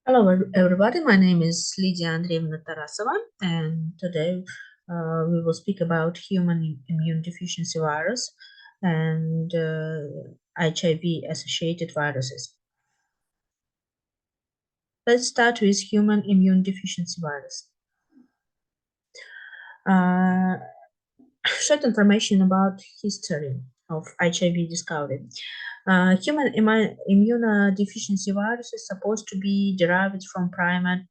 Hello, everybody. My name is Lydia Andreevna Tarasova, and today we will speak about human immune deficiency virus and HIV-associated viruses. Let's start with human immune deficiency virus. Short information about history of HIV discovery. Human immunodeficiency virus is supposed to be derived from primate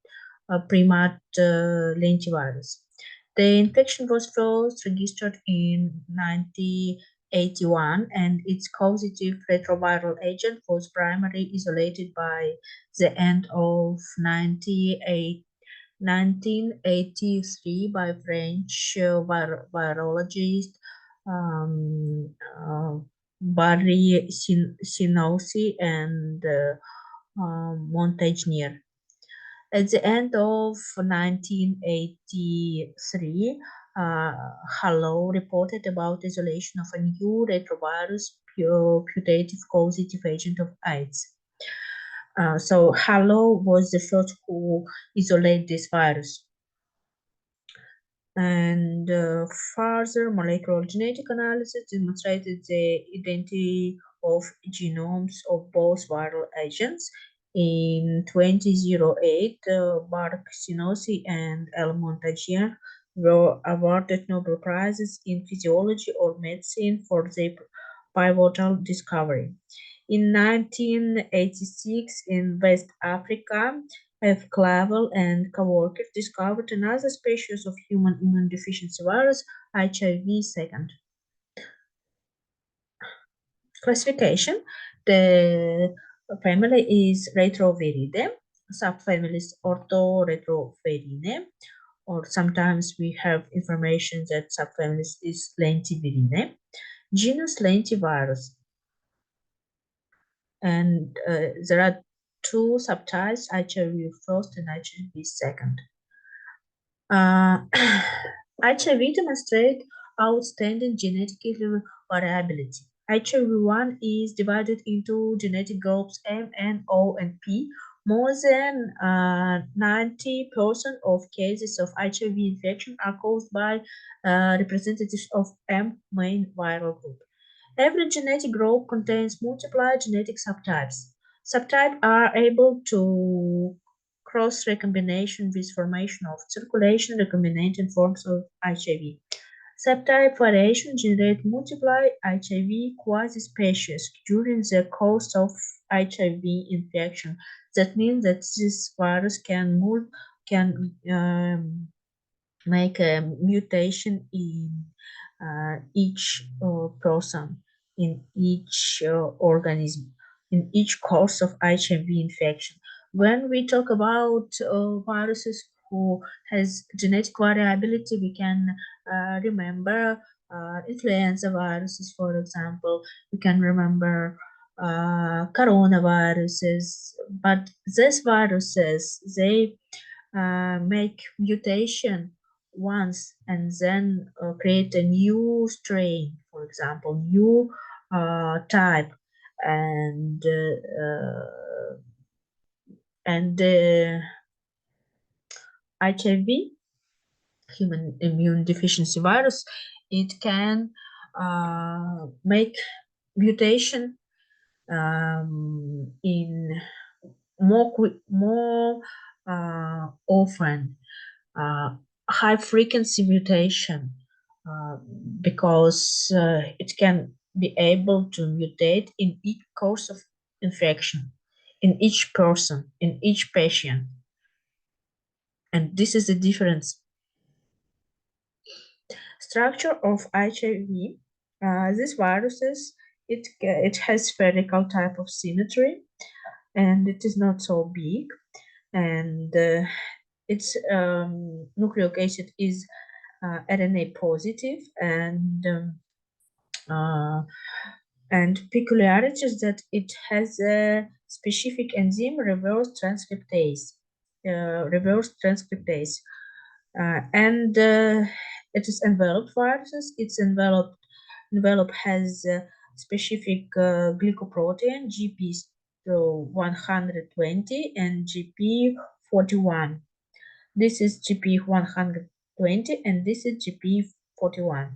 lentivirus. The infection was first registered in 1981, and its causative retroviral agent was primarily isolated by the end of 1983 by French virologist um, uh, Barry Sinoussi and Montagnier. At the end of 1983, Hallow reported about isolation of a new retrovirus putative causative agent of AIDS. So Hallow was the first who isolated this virus. And further molecular genetic analysis demonstrated the identity of genomes of both viral agents. In 2008, Mark Sinosi and El Montagier were awarded Nobel Prizes in Physiology or Medicine for their pivotal discovery. In 1986, in West Africa, F. Clavel and co-workers discovered another species of human immunodeficiency virus, HIV second. Classification: the family is Retroviridae, subfamily is Orthoretroviridae, or sometimes we have information that subfamily is Lentiviridae. Genus Lentivirus, and there are two subtypes, HIV first and HIV second. HIV demonstrate outstanding genetic variability. HIV-1 is divided into genetic groups M, N, O, and P. More than 90% of cases of HIV infection are caused by representatives of M main viral group. Every genetic group contains multiple genetic subtypes. Subtypes are able to cross recombination with formation of circulation recombinant forms of HIV. Subtype variation generate multiple HIV quasi-species during the course of HIV infection. That means that this virus can make a mutation in each person, in each organism, in each course of HIV infection. When we talk about viruses who has genetic variability, we can remember influenza viruses, for example. We can remember coronaviruses, but these viruses, they make mutation once and then create a new strain, for example, new type, and the HIV, human immune deficiency virus, it can make mutation in more often, high frequency mutation, uh, because it can be able to mutate in each course of infection, in each person, in each patient. And this is the difference. Structure of HIV, these viruses, it has spherical type of symmetry, and it is not so big, and its nucleic acid is RNA positive, and peculiarity is that it has a specific enzyme, reverse transcriptase. And it is enveloped viruses. Its envelope has a specific glycoprotein 120 and GP41. This is GP120 and this is GP41.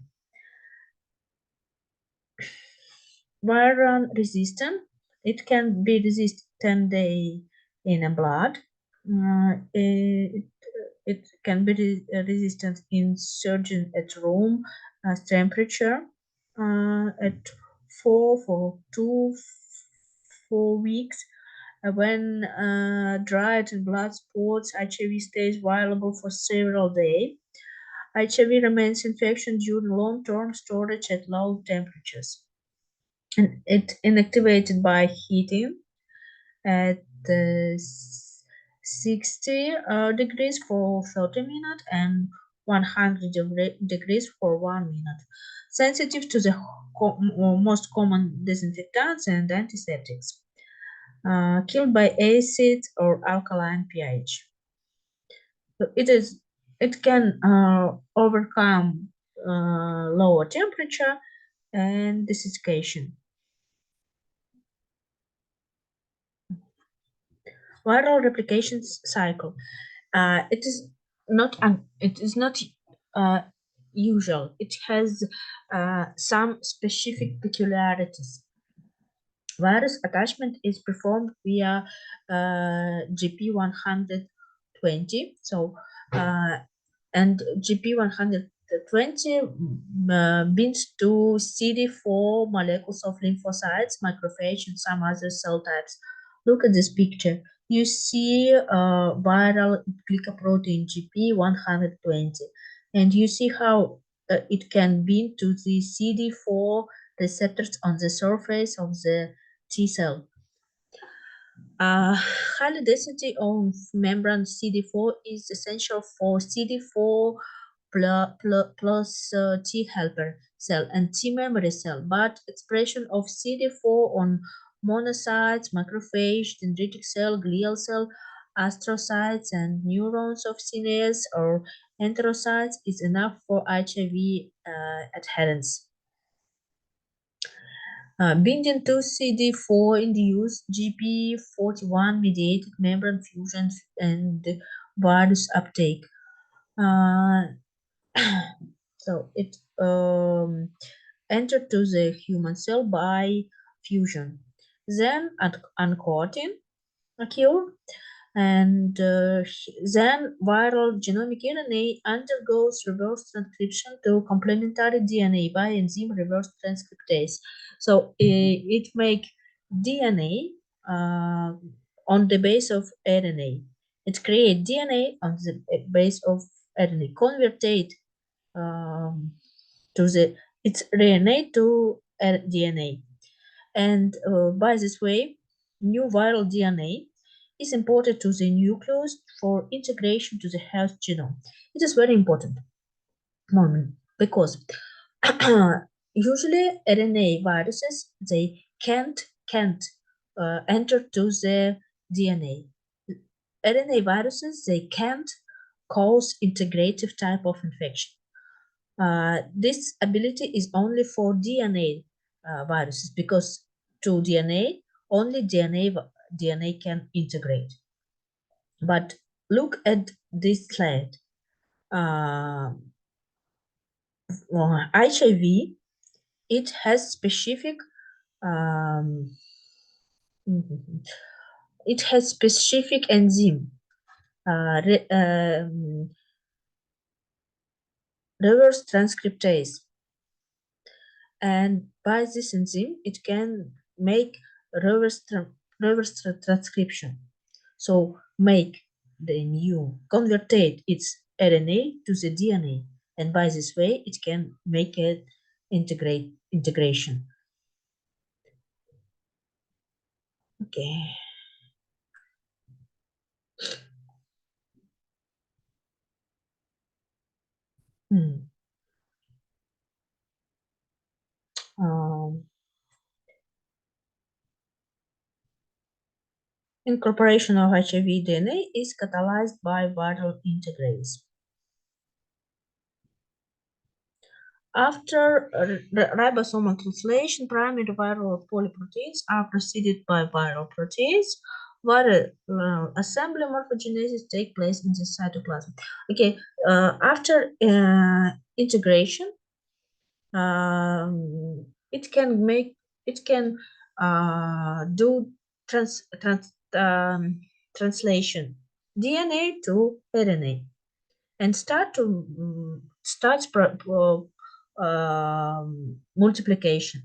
Viral resistant, it can be resistant 10 days in a blood. It can be resistant in surgeon at room temperature at 4 weeks. When dried in blood spots, HIV stays viable for several days. HIV remains infection during long-term storage at low temperatures. And it inactivated by heating at 60 degrees for 30 minutes and 100 degrees for 1 minute. Sensitive to the most common disinfectants and antiseptics. Killed by acid or alkaline pH. So it can overcome lower temperature and desiccation. Viral replication cycle. It is not uh, usual. It has some specific peculiarities. Virus attachment is performed via GP120. So and GP120 binds to CD4 molecules of lymphocytes, macrophage, and some other cell types. Look at this picture. You see viral glycoprotein GP120, and you see how it can bind to the CD4 receptors on the surface of the T cell. High density of membrane CD4 is essential for CD4 plus T helper cell and T memory cell, but expression of CD4 on monocytes, macrophage, dendritic cell, glial cell, astrocytes, and neurons of CNS or enterocytes is enough for HIV adherence. Binding to CD4 induced GP41 mediated membrane fusion and virus uptake. So it entered to the human cell by fusion. Then uncoating occurred, and then viral genomic RNA undergoes reverse transcription to complementary DNA by enzyme reverse transcriptase. So it make DNA on the base of RNA. It creates DNA on the base of RNA, converted to the its RNA to DNA, and by this way, new viral DNA is imported to the nucleus for integration to the host genome. It is very important moment because usually RNA viruses they can't enter to the DNA. RNA viruses they can't cause integrative type of infection. This ability is only for DNA viruses because to DNA only DNA can integrate. But look at this slide. HIV it has specific um, it has specific enzyme reverse transcriptase, and by this enzyme it can make reverse transcription, so make the new converted its RNA to the DNA, and by this way it can make it integration. Okay. Hmm. Um, Incorporation of HIV DNA is catalyzed by viral integrase. After ribosomal translation, primary viral polyproteins are preceded by viral proteins. Viral assembly morphogenesis take place in the cytoplasm. Okay, after integration, it can do translation DNA to RNA and start multiplication,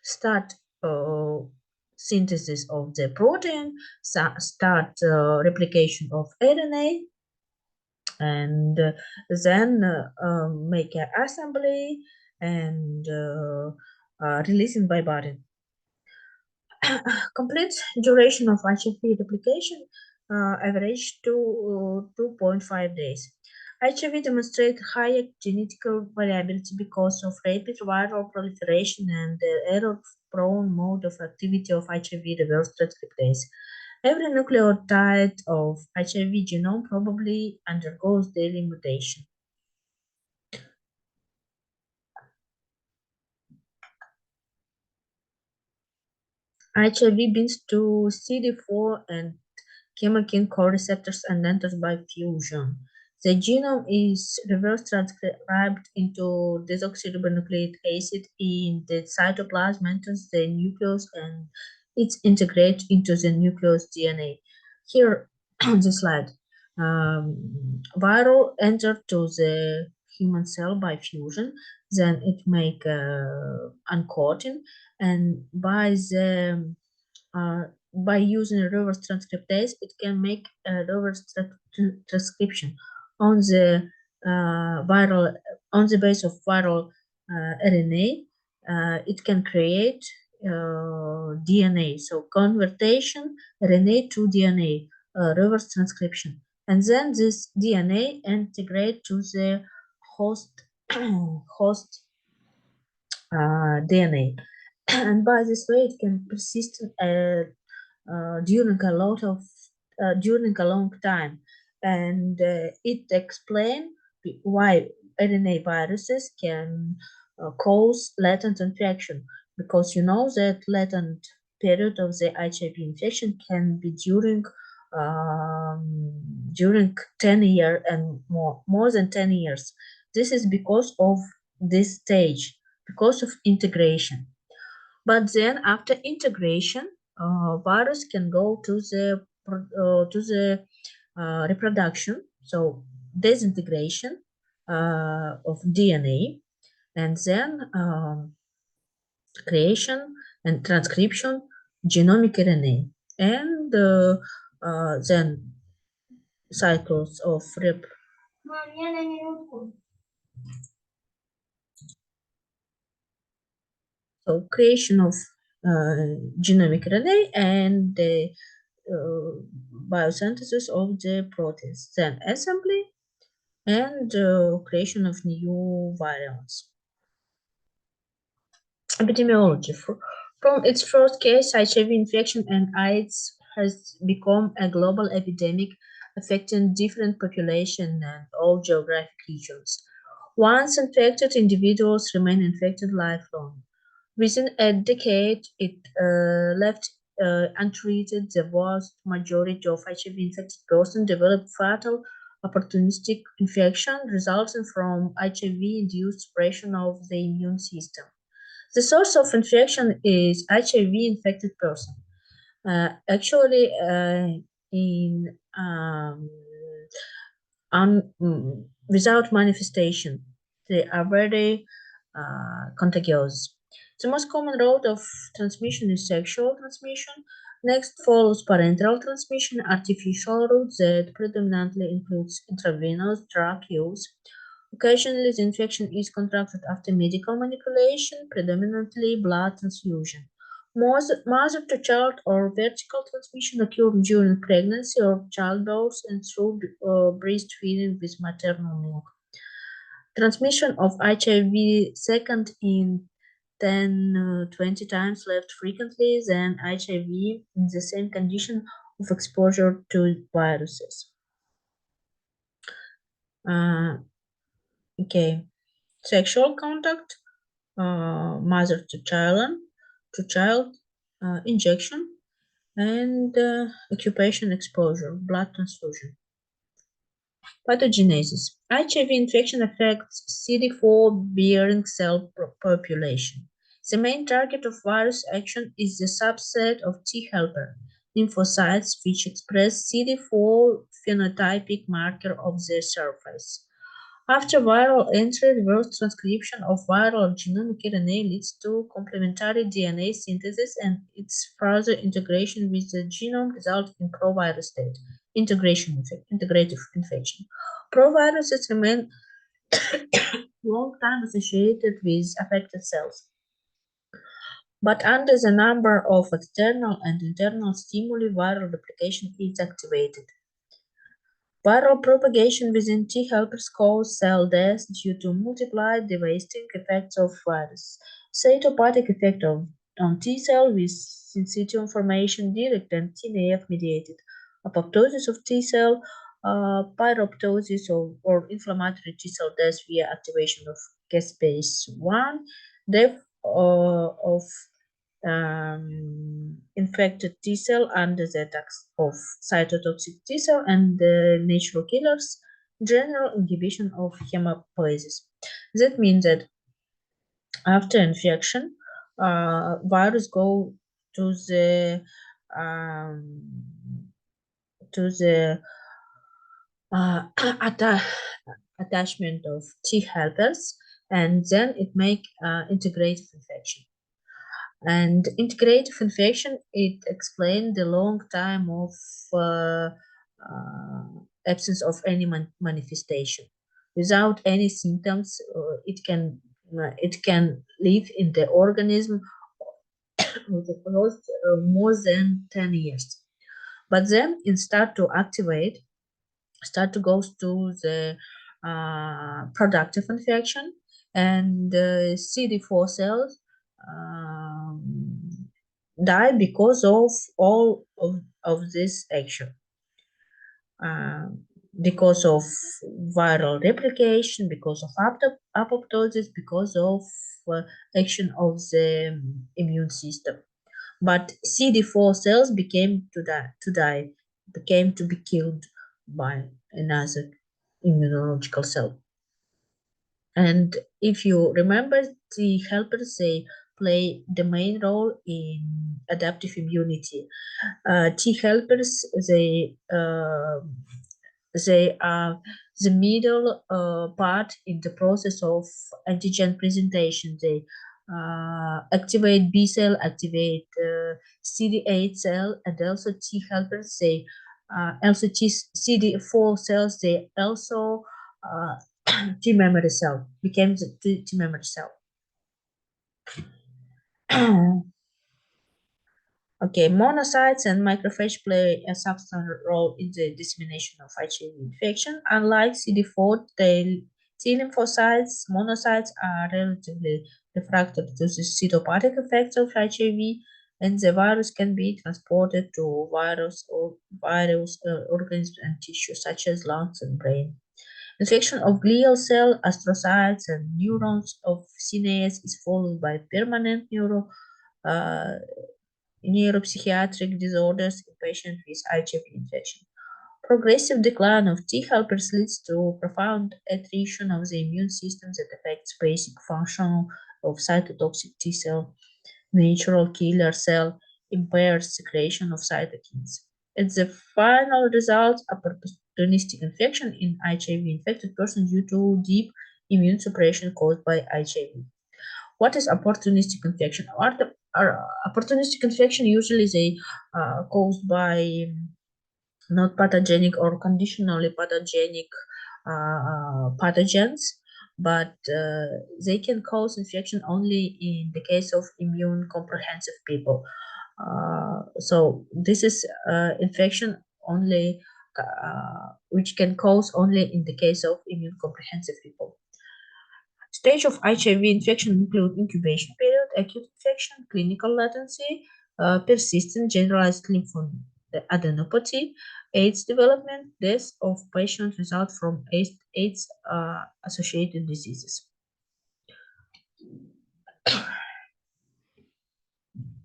start synthesis of the protein, start replication of RNA, and then make an assembly and releasing by body. Complete duration of HIV replication average to 2.5 days. HIV demonstrate higher genetic variability because of rapid viral proliferation and the error-prone mode of activity of HIV reverse transcriptase. Every nucleotide of HIV genome probably undergoes daily mutation. HIV binds to CD4 and chemakin co-receptors and enters by fusion. The genome is reverse transcribed into desoxyribonucleic acid in the cytoplasm, enters the nucleus, and it's integrated into the nucleus DNA. Here on the slide, viral enter to the human cell by fusion, then it make uncoating, and uh, by using reverse transcriptase, it can make a reverse transcription on the viral on the base of viral RNA. It can create DNA. So convertation RNA to DNA, reverse transcription, and then this DNA integrate to the host host DNA, and by this way it can persist during a lot of during a long time, and it explains why RNA viruses can cause latent infection, because you know that latent period of the HIV infection can be during 10 years and more than 10 years. This is because of this stage, because of integration. But then after integration, virus can go to the reproduction, so disintegration of DNA, and then creation and transcription genomic RNA, and then cycles of creation of genomic RNA and the biosynthesis of the proteins, then assembly and creation of new variants. Epidemiology. From its first case, HIV infection and AIDS has become a global epidemic affecting different populations and all geographic regions. Once infected, individuals remain infected lifelong. Within a decade, it left untreated. The vast majority of HIV-infected persons develop fatal opportunistic infection resulting from HIV-induced suppression of the immune system. The source of infection is HIV-infected person. Actually, in without manifestation, they are very contagious. The most common route of transmission is sexual transmission. Next follows parenteral transmission, artificial route that predominantly includes intravenous drug use. Occasionally, the infection is contracted after medical manipulation, predominantly blood transfusion. Mother to child or vertical transmission occur during pregnancy or childbirth and through breastfeeding with maternal milk. Transmission of HIV second in 10-20 times less frequently than HIV in the same condition of exposure to viruses. Okay. sexual contact, mother to child injection, and occupation exposure, blood transfusion. Pathogenesis. HIV infection affects CD4-bearing cell population. The main target of virus action is the subset of T helper lymphocytes which express CD4 phenotypic marker of the surface. After viral entry, reverse transcription of viral genomic RNA leads to complementary DNA synthesis and its further integration with the genome resulting in provirus state, integrative infection. Proviruses remain long time associated with affected cells, but under the number of external and internal stimuli, viral replication is activated. Viral propagation within T helpers cause cell death due to multiplied devastating effects of virus. Cytopathic effect on T cell with syncytium formation, direct and TNF mediated. Apoptosis of T cell, pyroptosis or inflammatory T cell death via activation of caspase 1, death of infected T cell under the attacks of cytotoxic T cell and natural killers, general inhibition of hemapoiesis. That means that after infection, virus go to the um, to the uh, atta- attachment of T helpers, and then it make integrative infection. And integrative infection, it explained the long time of uh, uh, absence of any manifestation. Without any symptoms, it can live in the organism for more than 10 years. But then it start to go to the productive infection, and CD4 cells um, die because of all of this action, uh, because of viral replication, because of apoptosis, because of action of the immune system. But CD4 cells became to be killed by another immunological cell. And if you remember, the helpers, they play the main role in adaptive immunity. T helpers, they are the middle part in the process of antigen presentation. They activate B cell, activate CD8 cell, and also T helpers. They also CD4 cells. They also T memory cell became the T memory cell. Okay, monocytes and macrophage play a substantial role in the dissemination of HIV infection. Unlike CD4 T lymphocytes, monocytes are relatively refractory to the cytopathic effects of HIV, and the virus can be transported to virus organisms and tissues such as lungs and brain. Infection of glial cell, astrocytes, and neurons of CNS is followed by permanent uh, neuropsychiatric disorders in patients with HIV infection. Progressive decline of T helpers leads to profound attrition of the immune system that affects basic function of cytotoxic T cell, natural killer cell, impairs secretion of cytokines. It's the final result, opportunistic infection in HIV infected person due to deep immune suppression caused by HIV. What is opportunistic infection? Opportunistic infection usually they caused by not pathogenic or conditionally pathogenic pathogens, but they can cause infection only in the case of immune comprehensive people. So this is infection only which can cause only in the case of immune comprehensive people. Stage of HIV infection include incubation period, acute infection, clinical latency, persistent generalized lymphadenopathy, AIDS development, death of patients result from AIDS associated diseases.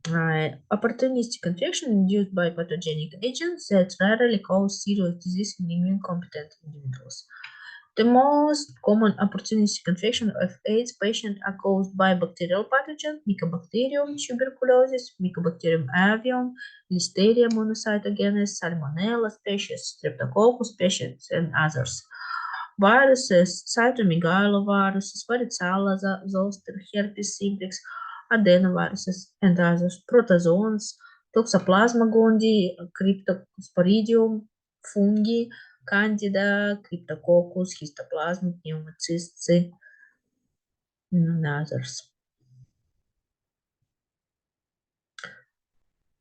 Opportunistic infection induced by pathogenic agents that rarely cause serious disease in immune-competent individuals. The most common opportunistic infection of AIDS patients are caused by bacterial pathogens, Mycobacterium tuberculosis, Mycobacterium avium, Listeria monocytogenes, Salmonella species, Streptococcus species, and others. Viruses, cytomegaloviruses, varicella zoster, herpes simplex, adenoviruses, and others, protozoans, Toxoplasma gondii, Cryptosporidium, fungi, Candida, Cryptococcus, Histoplasma, pneumocystis, and others.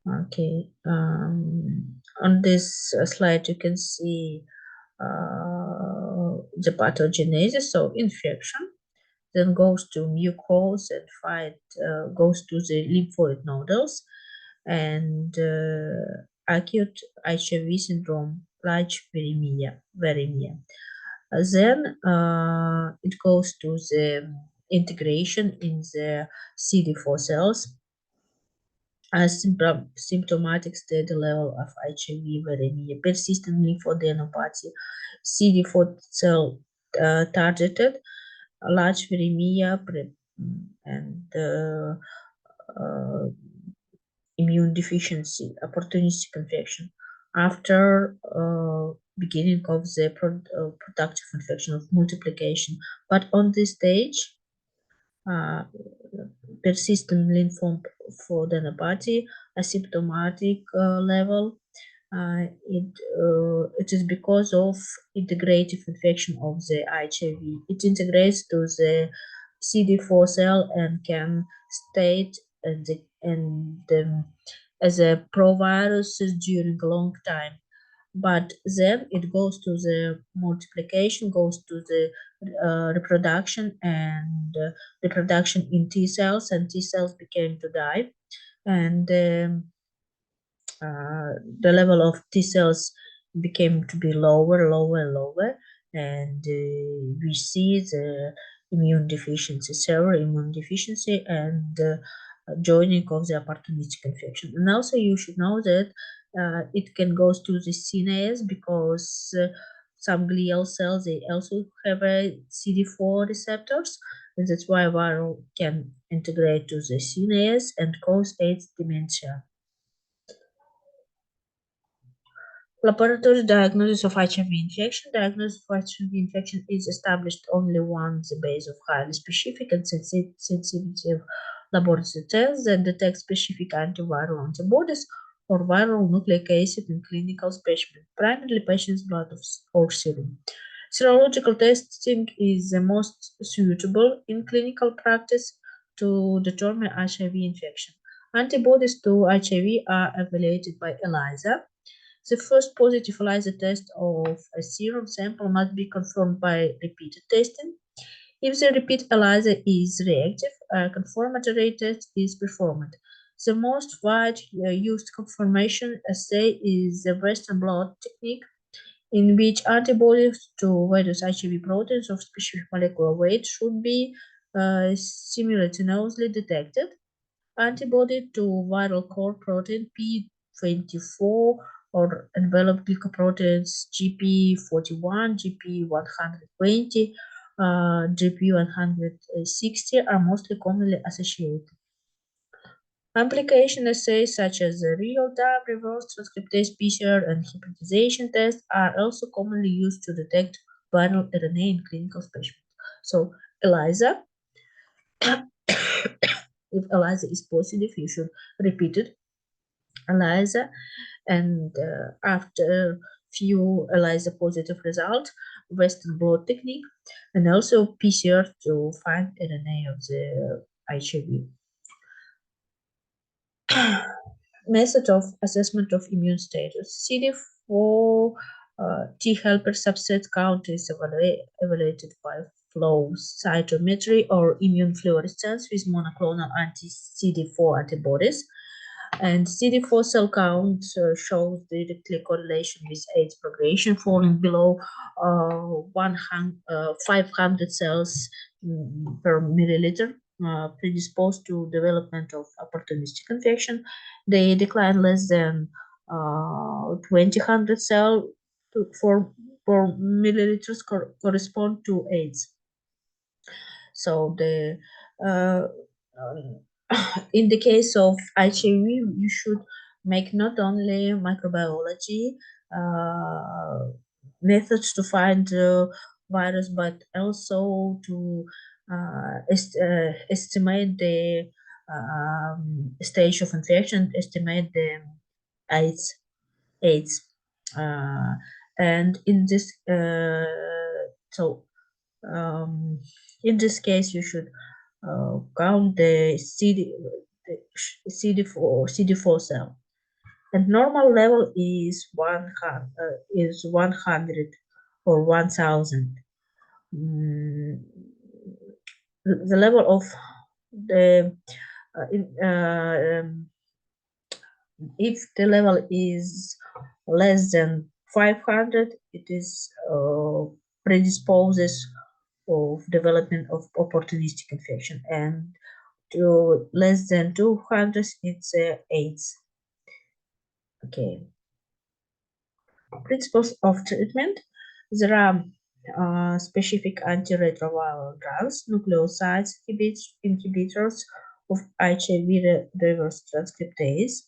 Okay, on this slide you can see the pathogenesis, so infection, then goes to mucose and goes to the lymphoid nodules, and acute HIV syndrome, large viremia. Then it goes to the integration in the CD4 cells, symptomatic steady level of HIV viremia, persistent lymphadenopathy, CD4 cell targeted, large viremia, and uh, immune deficiency, opportunistic infection. After beginning of the productive infection of multiplication, but on this stage, uh, persistent lymphodenopathy, asymptomatic level. It is because of integrative infection of the HIV. It integrates to the CD4 cell and can state as a provirus during a long time. But then it goes to the multiplication, goes to the reproduction, and reproduction in T cells, and T cells became to die, and the level of T cells became to be lower, and we see the immune deficiency, severe immune deficiency, and joining of the opportunistic infection. And also you should know that it can go to the CNS because some glial cells, they also have a CD4 receptors, and that's why viral can integrate to the CNS and cause AIDS dementia. Laboratory diagnosis of HIV infection. Diagnosis of HIV infection is established only on the basis of highly specific and sensitive laboratory tests that detect specific antiviral antibodies or viral nucleic acid in clinical specimen, primarily patient's blood or serum. Serological testing is the most suitable in clinical practice to determine HIV infection. Antibodies to HIV are evaluated by ELISA. The first positive ELISA test of a serum sample must be confirmed by repeated testing. If the repeat ELISA is reactive, a confirmatory test is performed. The most widely used confirmation assay is the Western blot technique, in which antibodies to various HIV proteins of specific molecular weight should be simultaneously detected. Antibody to viral core protein P24 or enveloped glycoproteins GP41, GP120, GP160 are mostly commonly associated. Application assays such as the real-time reverse transcriptase PCR and hybridization tests are also commonly used to detect viral RNA in clinical specimens. So ELISA, if ELISA is positive, you should repeat it. ELISA, and after few ELISA positive results, Western blot technique, and also PCR to find RNA of the HIV. Method of assessment of immune status. CD4 T helper subset count is evaluated by flow cytometry or immune fluorescence with monoclonal anti-CD4 antibodies. And CD4 cell count shows directly correlation with AIDS progression, falling below 500 cells per milliliter. predisposed to development of opportunistic infection. They decline less than 20 cell for milliliters correspond to AIDS. So the uh, um, in the case of HIV, you should make not only microbiology uh, methods to find the virus, but also to estimate the stage of infection, estimate the AIDS. AIDS. Uh, and in this, so um, in this case, you should count the CD4 cell. And normal level is 100 or 1000. Mm, the level of the if the level is less than 500, it is predisposes of development of opportunistic infection, and to less than 200, it's AIDS. Okay. Principles of treatment. There are specific antiretroviral drugs, nucleosides, inhibitors of HIV reverse transcriptase,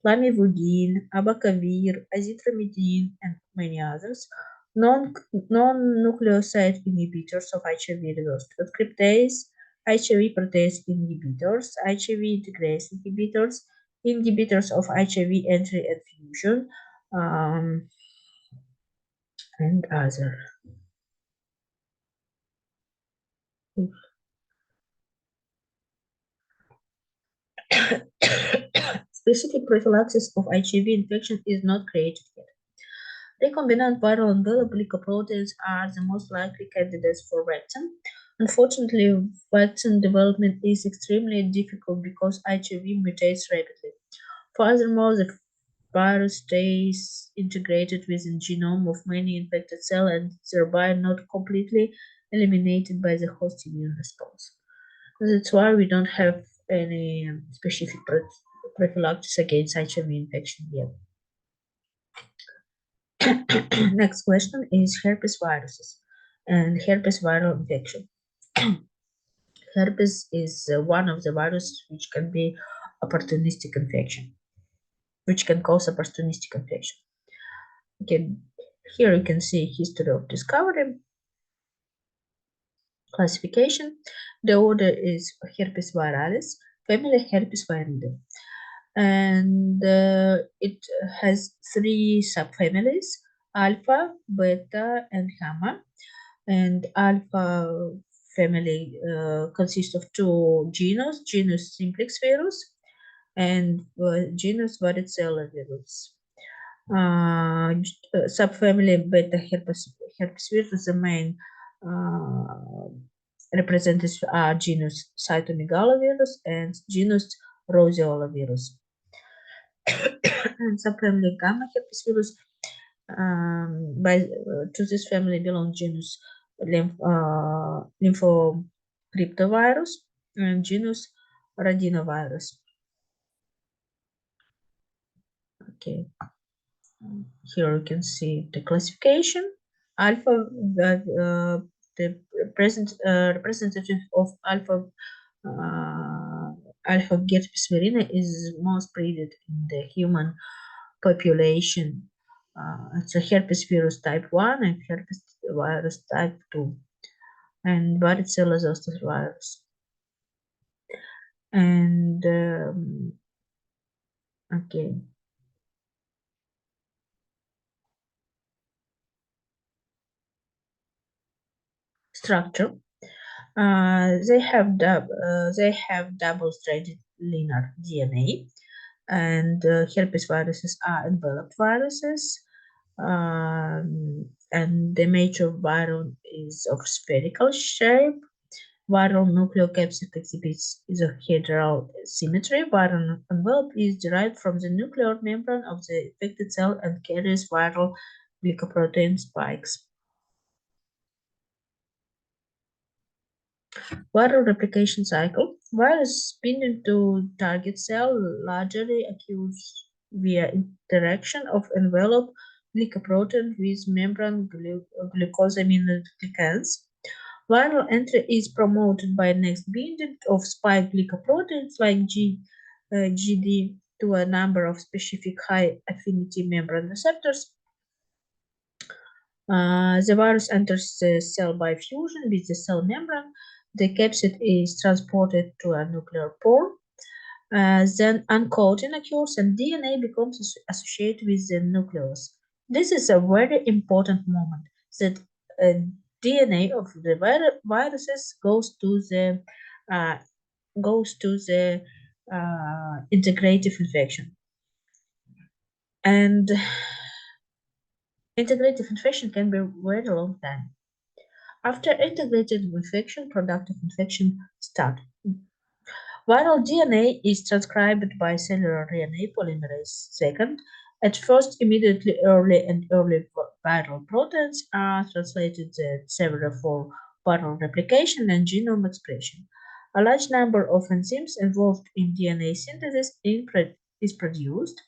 lamivudine, abacavir, azithromycin, and many others. Non-nucleoside inhibitors of HIV reverse transcriptase, HIV protease inhibitors, HIV integrase inhibitors, inhibitors of HIV entry and fusion, um, and other. Specific prophylaxis of HIV infection is not created yet. Recombinant viral enveloped glycoproteins are the most likely candidates for vaccine. Unfortunately, vaccine development is extremely difficult because HIV mutates rapidly. Furthermore, the virus stays integrated within the genome of many infected cells and thereby not completely eliminated by the host immune response. That's why we don't have any specific prophylaxis against HIV infection yet. Next question is herpes viruses and herpes viral infection. Herpes is one of the viruses which can be opportunistic infection, which can cause opportunistic infection. Okay, here you can see history of discovery, classification. The order is Herpes viralis, family Herpes viride, and it has three subfamilies: alpha, beta, and gamma. And alpha family consists of two genus simplex virus and genus varicella virus. Subfamily beta herpes virus is the main uh, representatives are genus cytomegalovirus and genus roseolavirus. And subfamily gamma herpes virus to this family belong genus lymphocryptovirus and genus rhodinovirus. Okay, here you can see the classification. Alpha, the representative of alpha herpes virina is most spread in the human population. It's a herpes virus type 1 and herpes virus type 2 and varicella zoster virus. And okay, structure. They have double-stranded linear DNA, and herpes viruses are enveloped viruses. And the major viral is of spherical shape. Viral nucleocapsid exhibits isohedral symmetry. Viral envelope is derived from the nuclear membrane of the infected cell and carries viral glycoprotein spikes. Viral replication cycle. Virus binding to target cell largely occurs via interaction of envelope glycoprotein with membrane glucosaminoglycans. Viral entry is promoted by next binding of spike glycoproteins like GD to a number of specific high affinity membrane receptors. The virus enters the cell by fusion with the cell membrane. The capsid is transported to a nuclear pore. Then uncoating occurs and DNA becomes associated with the nucleus. This is a very important moment that DNA of the viruses uh, goes to the integrative infection. And integrative infection can be very long time. After integrative infection, productive infection start. Viral DNA is transcribed by cellular DNA polymerase second. At first, immediately early and early viral proteins are translated several for viral replication and genome expression. A large number of enzymes involved in DNA synthesis is produced.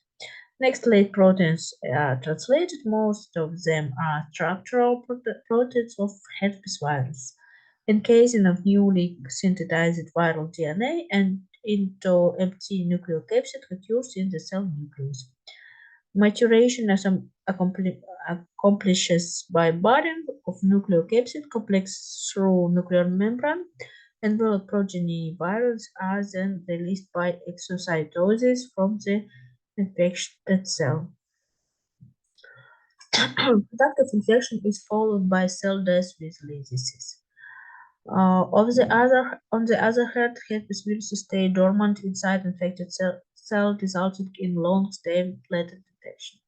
Next, late proteins are translated. Most of them are structural proteins of herpes virus, encasing of newly synthesized viral DNA and into empty nucleocapsid occurs in the cell nucleus. Maturation accomplishes by budding of nucleocapsid complex through nuclear membrane. Enveloped progeny virals are then released by exocytosis from the infected cell. Productive infection is followed by cell death with lysis. On the other hand, herpes viruses stay dormant inside infected cell resulting in long-stay latent infection.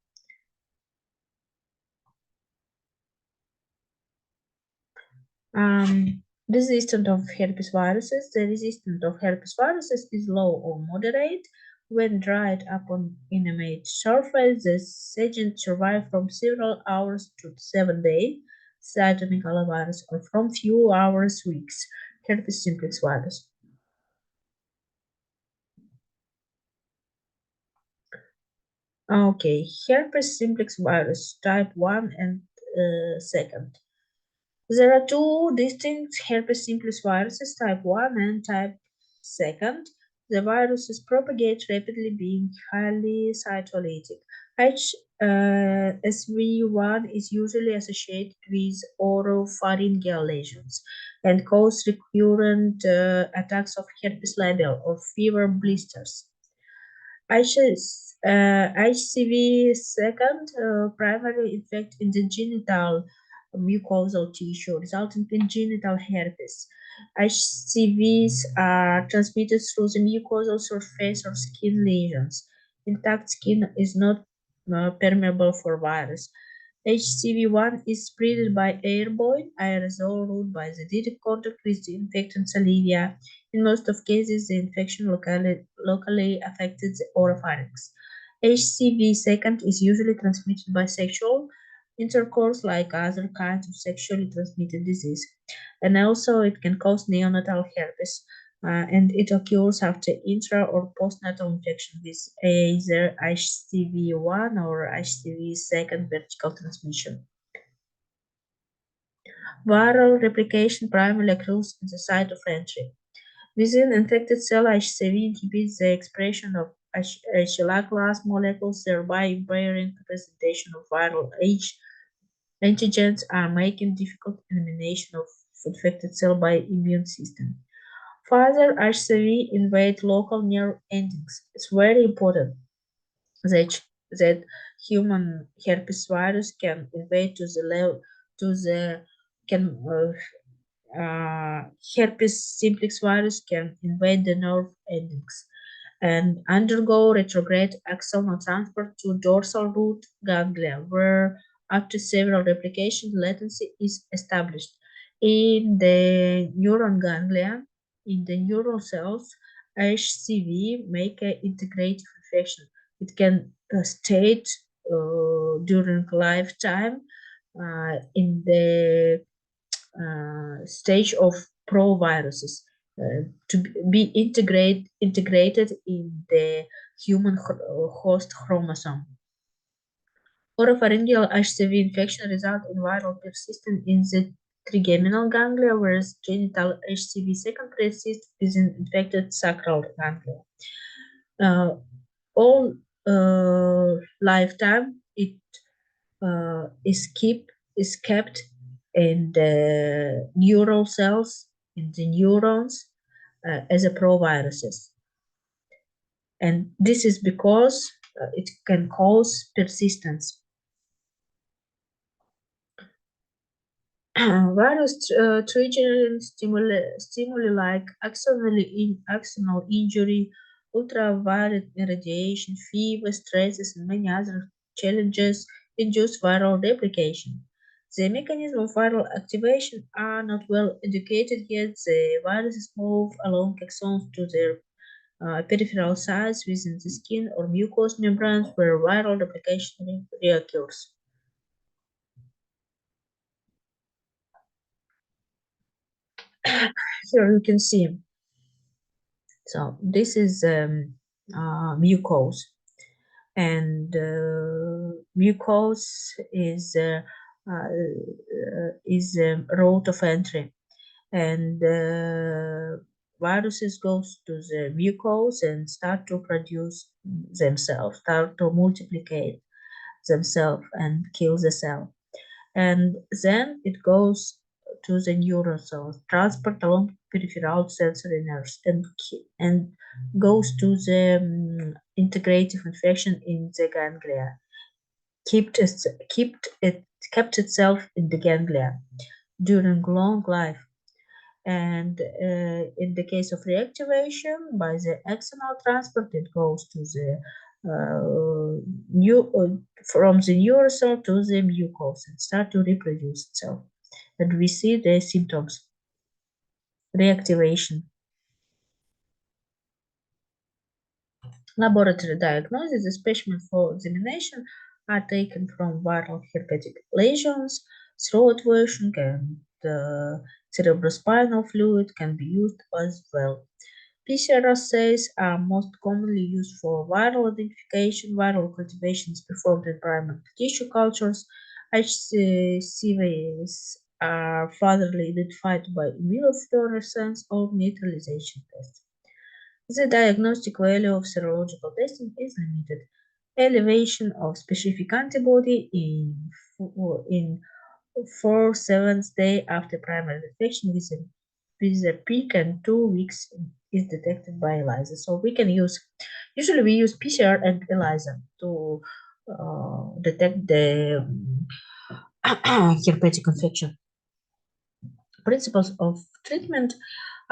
Resistant of herpes viruses. The resistance of herpes viruses is low or moderate. When dried up on inanimate surface, the agent survive from several hours to 7 days. Cytomegalovirus or from few hours weeks. Herpes simplex virus. Okay, herpes simplex virus type 1 and second. There are two distinct herpes simplex viruses, type 1 and type 2. The viruses propagate rapidly, being highly cytolytic. HSV1 is usually associated with oropharyngeal lesions and cause recurrent attacks of herpes labial or fever blisters. HCV second primarily infect in the genital mucosal tissue, resulting in genital herpes. HCVs are transmitted through the mucosal surface or skin lesions. Intact skin is not permeable for virus. HCV1 is spread by airborne aerosol route by the direct contact with the infected saliva. In most of cases, the infection locally affected the oropharynx. HCV second is usually transmitted by sexual intercourse like other kinds of sexually transmitted disease. And also it can cause neonatal herpes. And it occurs after intra or postnatal infection with either HCV1 or HCV second vertical transmission. Viral replication primarily occurs in the site of entry. Within infected cell, HCV inhibits the expression of HLA class molecules, thereby impairing presentation of viral H antigens and making difficult elimination of infected cell by immune system. Further, HCV invade local nerve endings. It's very important that human herpes virus can invade to the level to the can herpes simplex virus can invade the nerve endings and undergo retrograde axonal transfer to dorsal root ganglia, where after several replication latency is established. In the neuron ganglia, in the neural cells, HCV make an integrative infection. It can state during lifetime in the stage of proviruses to be integrated in the human host chromosome. Oropharyngeal HCV infection results in viral persistence in the trigeminal ganglia, whereas genital HCV second persists within infected sacral ganglia. Uh, all lifetime, it is kept in the neural cells, in the neurons, as a proviruses. And this is because it can cause persistence. Virus triggering stimuli like axonal injury, ultraviolet radiation, fever, stresses, and many other challenges induce viral replication. The mechanism of viral activation are not well educated yet. The viruses move along axons to their peripheral sites within the skin or mucous membranes where viral replication reoccurs. Here you can see. So this is mucose, and mucose is route of entry, and viruses goes to the mucose and start to produce themselves, start to multiplicate themselves and kill the cell. And then it goes to the neuron cells, transport along peripheral sensory nerves, and goes to the integrative infection in the ganglia. Kept it, kept itself in the ganglia during long life. And in the case of reactivation, by the axonal transport, it goes to the from the neurocell to the mucose and start to reproduce itself. And we see the symptoms: reactivation. Laboratory diagnosis, the specimen for examination are taken from viral herpetic lesions, throat version, and cerebrospinal fluid can be used as well. PCR assays are most commonly used for viral identification. Viral cultivation is performed in primary tissue cultures. HCVs are further identified by immunofluorescence or neutralization tests. The diagnostic value of serological testing is limited. Elevation of specific antibody in 4/7 day after primary infection with a peak and 2 weeks is detected by ELISA. So we can usually we use PCR and ELISA to detect the herpetic infection. Principles of treatment: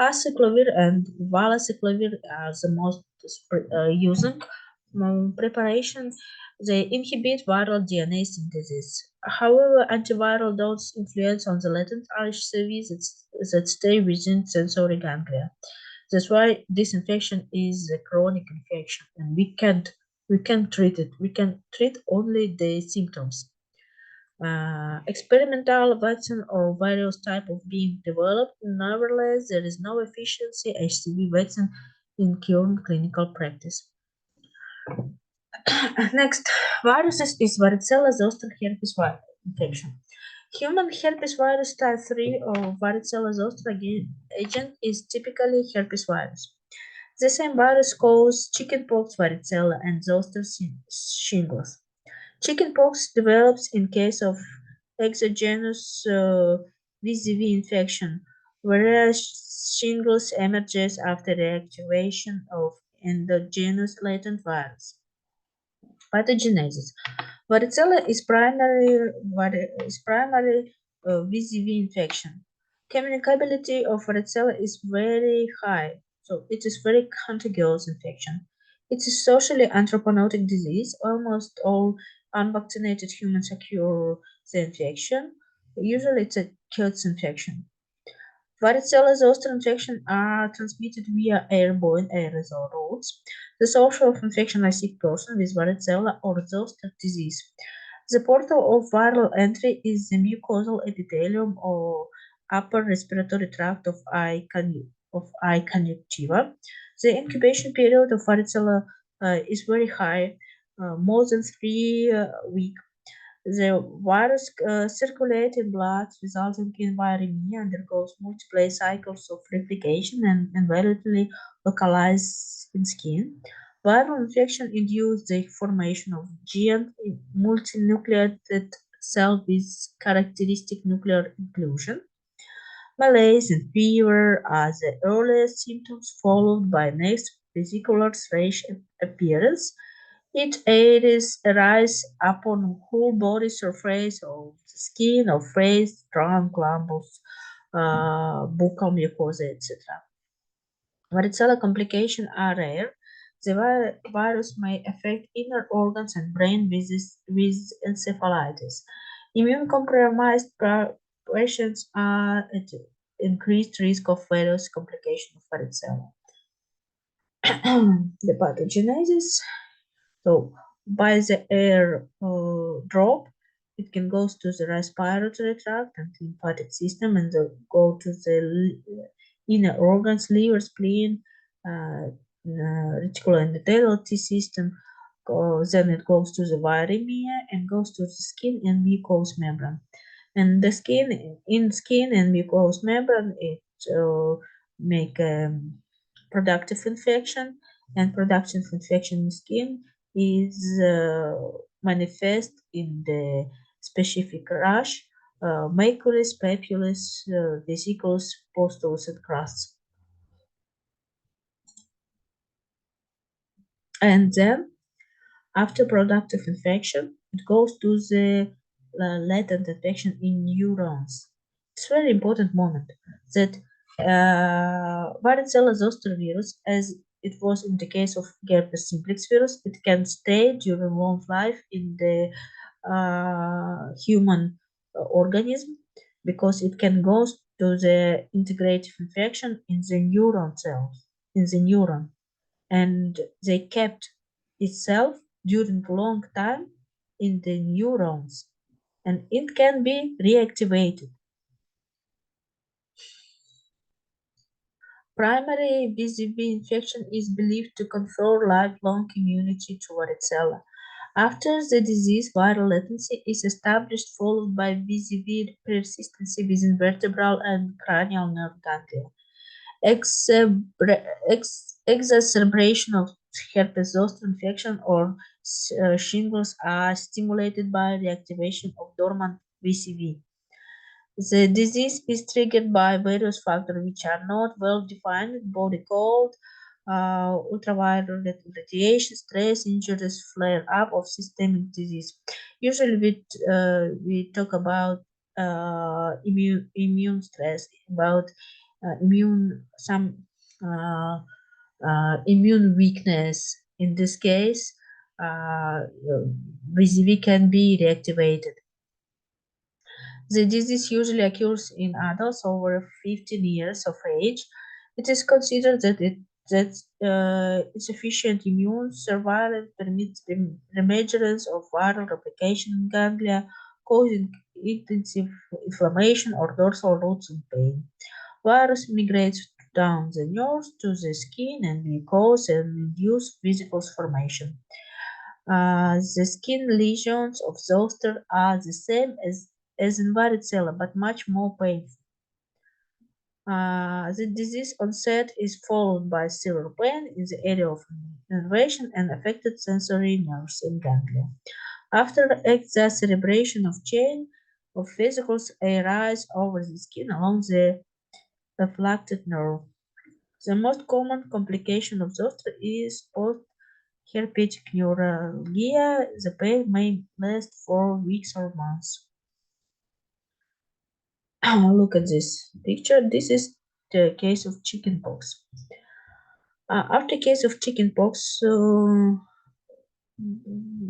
acyclovir and valacyclovir are the most used preparation. They inhibit viral DNA synthesis. However, antiviral don't influence on the latent HCV that stay within sensory ganglia. That's why this infection is a chronic infection, and we can't treat it. We can treat only the symptoms. Experimental vaccine or various type of being developed. Nevertheless, there is no efficiency HCV vaccine in current clinical practice. Next, viruses is varicella zoster herpes virus infection. Human herpes virus type 3 or varicella zoster agent is typically herpes virus. The same virus causes chickenpox, varicella, and zoster shingles. Chickenpox develops in case of exogenous VZV infection, whereas shingles emerges after the activation of endogenous latent virus. Pathogenesis. Varicella is primary VZV infection. Communicability of varicella is very high, so it is very contagious infection. It is socially anthropogenic disease. Almost all unvaccinated humans occur the infection. Usually, it's a kids infection. Varicella zoster infection are transmitted via airborne aerosol routes. The source of infection is sick person with varicella or zoster disease. The portal of viral entry is the mucosal epithelium or upper respiratory tract of eye conjunctiva. The incubation period of varicella is very high, more than 3 weeks. The virus circulates in blood, resulting in viremia, undergoes multiple cycles of replication and invariably localizes in skin. Viral infection induces the formation of giant multinucleated cell with characteristic nuclear inclusion. Malaise and fever are the earliest symptoms, followed by next vesicular rash appearance. It aids arise upon whole body surface of the skin or face, trunk, lumbus, buccal mucosa, etc. Varicella complications are rare. The virus may affect inner organs and brain with encephalitis. Immune-compromised patients are at increased risk of various complications of varicella. The pathogenesis. So by the air drop, it can go to the respiratory tract and lymphatic system and go to the inner organs, liver, spleen, reticuloendothelial T system. Then it goes to the viremia and goes to the skin and mucous membrane. And the skin and mucous membrane, it make productive infection, and productive infection in skin is manifest in the specific rash, maculus, papulus, vesicles, pustules, and crusts. And then, after productive infection, it goes to the latent infection in neurons. It's a very important moment that varicella zoster virus, as it was in the case of herpes simplex virus, it can stay during long life in the human organism because it can go to the integrative infection in the neuron cells, in the neuron, and they kept itself during a long time in the neurons, and it can be reactivated. Primary VZV infection is believed to confer lifelong immunity to varicella. After the disease, viral latency is established, followed by VZV persistency within vertebral and cranial nerve ganglia. Exacerbation of herpes zoster infection or shingles are stimulated by reactivation of dormant VCV. The disease is triggered by various factors which are not well defined: body cold, ultraviolet radiation, stress, injuries, flare up of systemic disease. Usually, we talk about immune stress, about uh, immune weakness. In this case, VZV can be reactivated. The disease usually occurs in adults over 15 years of age. It is considered that insufficient immune surveillance permits the reemergence of viral replication in ganglia, causing intensive inflammation or dorsal roots and pain. Virus migrates down the nerves to the skin and mucosa and induce vesicles formation. The skin lesions of zoster are the same as in varicella, but much more painful. The disease onset is followed by severe pain in the area of innervation and affected sensory nerves and ganglia. After exacerbation of chain of vesicles arise over the skin along the afflicted nerve. The most common complication of zoster is post-herpetic neuralgia. The pain may last for weeks or months. Look at this picture. This is the case of chickenpox. After case of chickenpox,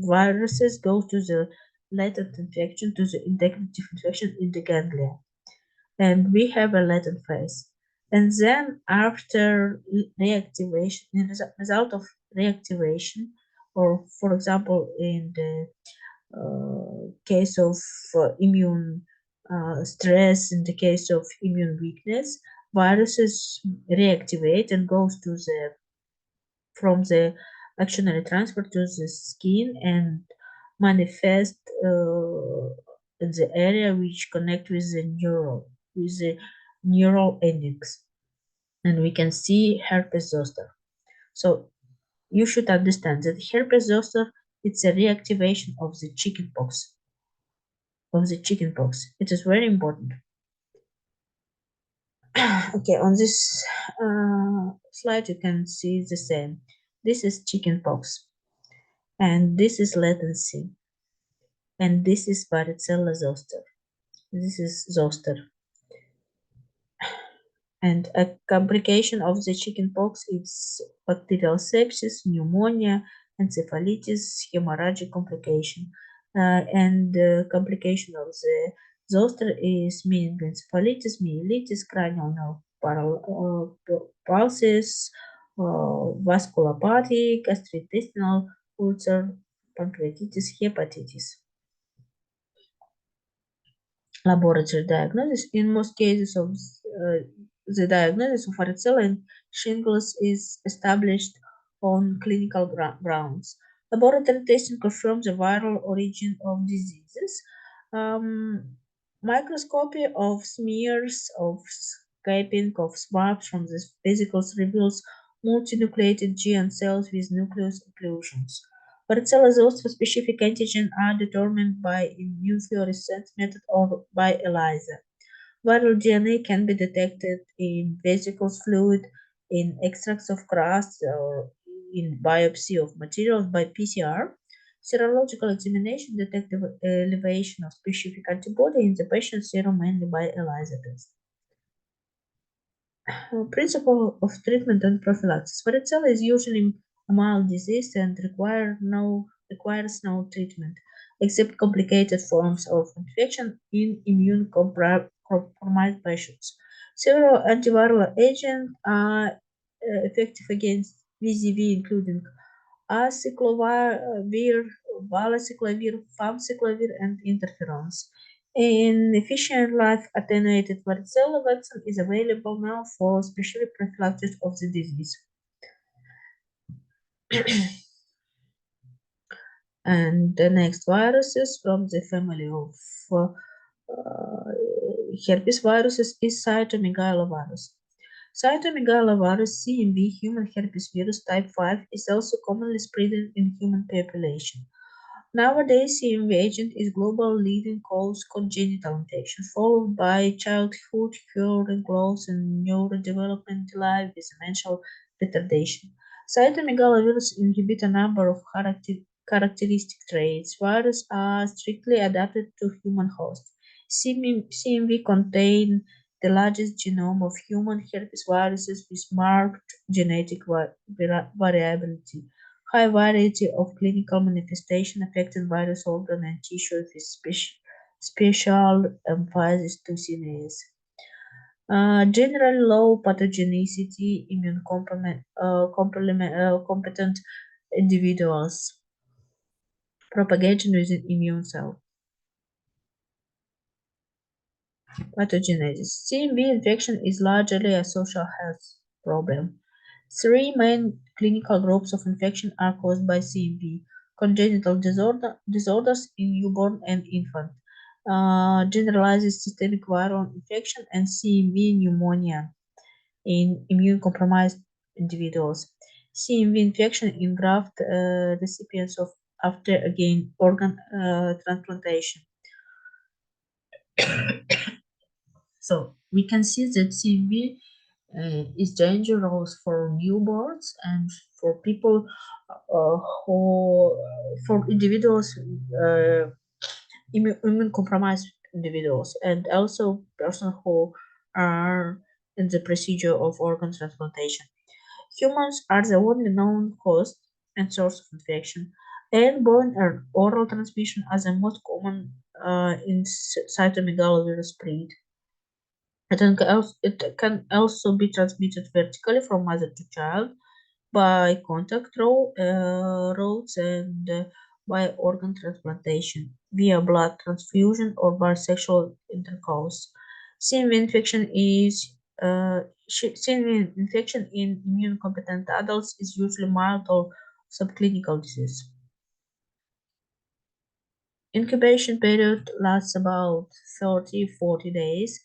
viruses go to the latent infection, to the integrative infection in the ganglia, and we have a latent phase. And then after reactivation, in result of reactivation, or for example, in the case of immune stress in the case of immune weakness, viruses reactivate and goes to the from the actionary transfer to the skin and manifest in the area which connect with the neural endings, and we can see herpes zoster. So you should understand that herpes zoster, it's a reactivation of the chickenpox. It is very important. Okay, on this slide you can see the same. This is chickenpox, and this is latency, and this is varicella zoster. This is zoster. And a complication of the chickenpox is bacterial sepsis, pneumonia, encephalitis, hemorrhagic complication. And the complication of the zoster is meningoencephalitis, myelitis, cranial nerve pulses, vasculopathy, gastrointestinal ulcer, pancreatitis, hepatitis. Laboratory diagnosis. In most cases of the diagnosis of varicella and shingles is established on clinical grounds. Laboratory testing confirms the viral origin of diseases. Um, Microscopy of smears of scraping of swabs from the vesicles reveals multinucleated GN cells with nucleus occlusions. Varicella zoster specific antigen are determined by immunofluorescence method or by ELISA. Viral DNA can be detected in vesicles fluid, in extracts of crust, or in biopsy of materials by PCR. Serological examination detects elevation of specific antibody in the patient's serum mainly by ELISA test. Principle of treatment and prophylaxis. Varicella is usually a mild disease and requires no treatment, except complicated forms of infection in immune-compromised patients. Several antiviral agents are effective against VZV, including acyclovir, valacyclovir, famciclovir, and interferons. An efficient life-attenuated varicella vaccine is available now for special prophylaxis of the disease. And the next viruses from the family of herpes viruses is cytomegalovirus. Cytomegalovirus CMV, human herpes virus type 5, is also commonly spread in human population. Nowadays, CMV agent is global leading cause congenital infection, followed by childhood hearing loss and neurodevelopment delay with mental retardation. Cytomegalovirus inhibit a number of characteristic traits. Viruses are strictly adapted to human host. CMV contain the largest genome of human herpes viruses with marked genetic variability. High variety of clinical manifestation affecting various organ and tissue with special emphasis to CNS. General low pathogenicity, competent individuals, propagation within immune cell. Pathogenesis. CMV infection is largely a social health problem. Three main clinical groups of infection are caused by CMV: congenital disorders in newborn and infant, generalized systemic viral infection, and CMV pneumonia in immune-compromised individuals. CMV infection in graft recipients of after again organ transplantation. So we can see that CMV is dangerous for newborns and for people who, for individuals, immune compromised individuals, and also persons who are in the procedure of organ transplantation. Humans are the only known cause and source of infection. Airborne or oral transmission are the most common in cytomegalovirus spread. It can also be transmitted vertically from mother to child by contact routes and by organ transplantation via blood transfusion or by sexual intercourse. CMV infection is CMV infection in immune-competent adults is usually mild or subclinical disease. Incubation period lasts about 30-40 days.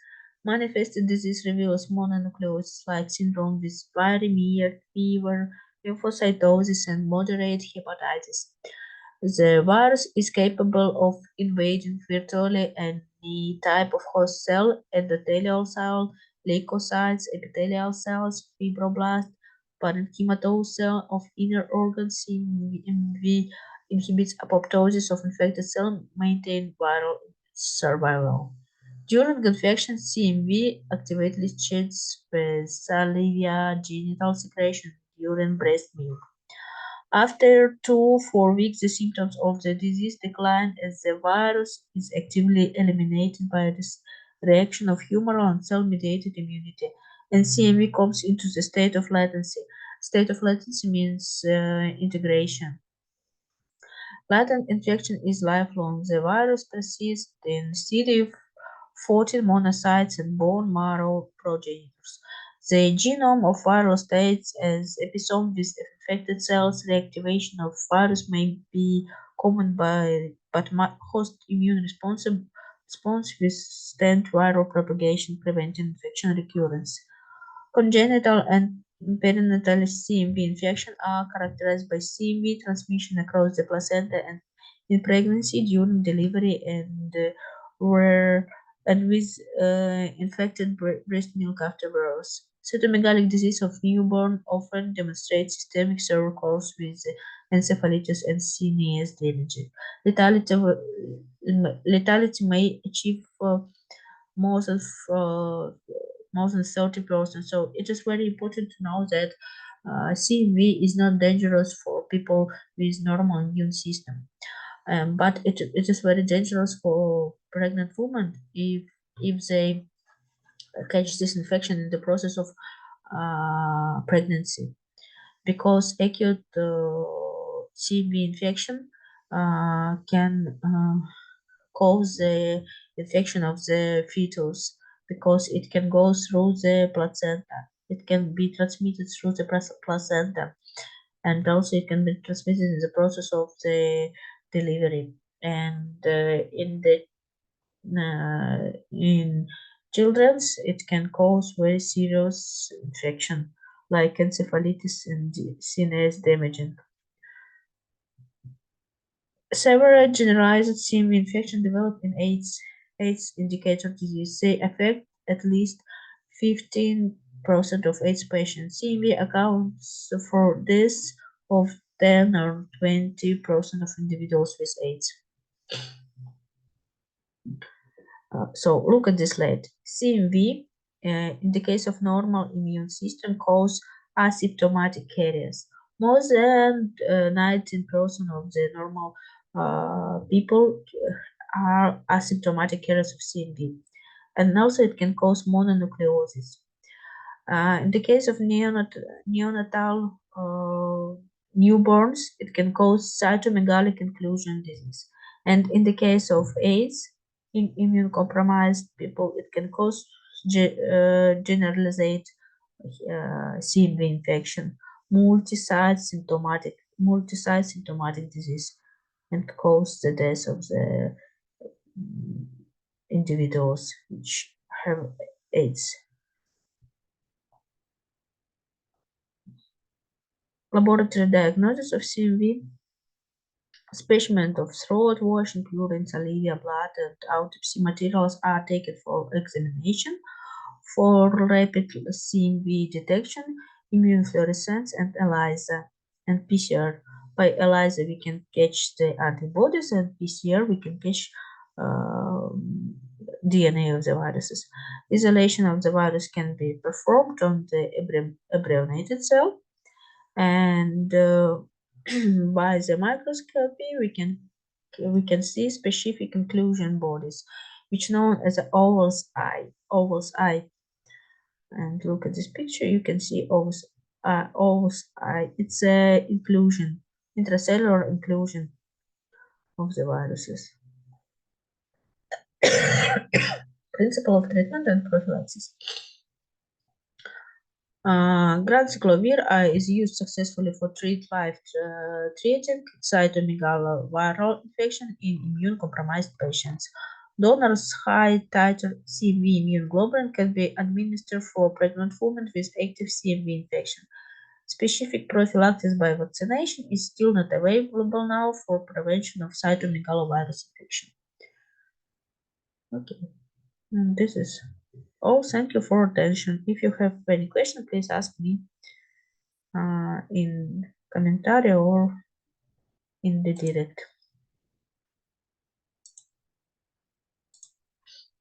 Manifested disease reveals mononucleosis-like syndrome with very mild fever, lymphocytosis, and moderate hepatitis. The virus is capable of invading virtually any type of host cell: endothelial cell, leukocytes, epithelial cells, fibroblast, parenchymatous cell of inner organs. CMV inhibits apoptosis of infected cell, maintain viral survival. During infection, CMV actively cheats with salivia, genital secretion, urine, breast milk. After 2-4 weeks, the symptoms of the disease decline as the virus is actively eliminated by this reaction of humoral and cell-mediated immunity, and CMV comes into the state of latency. State of latency means integration. Latent infection is lifelong. The virus persists in CD14 monocytes and bone marrow progenitors. The genome of viral states as episode with infected cells. Reactivation of virus may be common but host immune response withstand viral propagation, preventing infection recurrence. Congenital and perinatal CMV infection are characterized by CMV transmission across the placenta and in pregnancy, during delivery, and rare and with infected breast milk after birth. Cytomegalic disease of newborn often demonstrates systemic cerebral course with encephalitis and CNS damage. Lethality may achieve more than uh, more than 30%. So it is very important to know that CMV is not dangerous for people with normal immune system, but it is very dangerous for pregnant women if they catch this infection in the process of pregnancy, because acute CMV infection can cause the infection of the fetus, because it can go through the placenta. It can be transmitted through the placenta, and also it can be transmitted in the process of the delivery. And in children's, it can cause very serious infection like encephalitis and CNS damaging. Several generalized CMV infections develop in AIDS indicator disease. They affect at least 15% of AIDS patients. CMV accounts for this of 10 or 20% of individuals with AIDS. So look at this slide. CMV, in the case of normal immune system, cause asymptomatic carriers. More than 19% of the normal people are asymptomatic carriers of CMV, and also it can cause mononucleosis. In the case of neonatal newborns, it can cause cytomegalic inclusion disease. And in the case of AIDS, in immune-compromised people, it can cause generalized CMV infection, multi-site symptomatic disease, and cause the death of the individuals which have AIDS. Laboratory diagnosis of CMV: specimen of throat wash, including saliva, blood, and autopsy materials are taken for examination. For rapid CMV detection, immunofluorescence and ELISA and PCR. By ELISA, we can catch the antibodies, and PCR, we can catch DNA of the viruses. Isolation of the virus can be performed on the embryonated cell, and by the microscopy we can see specific inclusion bodies, which known as the owl's eye. And look at this picture, you can see owl's eye. It's a inclusion, intracellular inclusion of the viruses. Principle of treatment and prophylaxis. Graxiclovir is used successfully for treating cytomegaloviral infection in immune-compromised patients. Donors' high-titer CV immune globulin can be administered for pregnant women with active CMV infection. Specific prophylaxis by vaccination is still not available now for prevention of cytomegalovirus infection. Okay, and this is all. Thank you for attention. If you have any question, please ask me in commentary or in the direct.